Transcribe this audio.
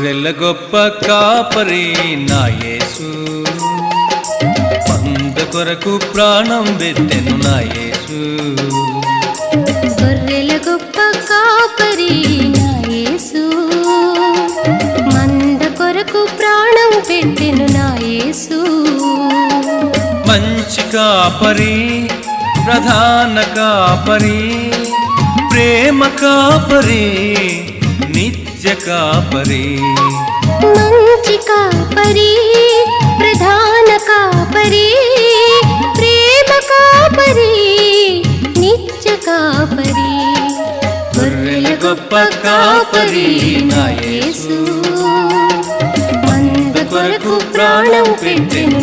గొర్రెల గొప్ప కాపరి నా యేసు, మంద కొరకు ప్రాణం పెట్టెను నా యేసు. గొర్రెల గొప్ప కాపరి నా యేసు, మంద కొరకు ప్రాణం పెట్టెను నా యేసు. మంచి కాపరి, ప్రధాన కాపరి, ప్రేమ కాపరి, నిత్య కాపరి. మంచి కాపరి, ప్రధాన కాపరి, ప్రేమ కాపరి, నిత్య కాపరి. గొర్రెల గొప్ప కాపరి నా యేసు, మంద కొరకు ప్రాణం పెట్టెను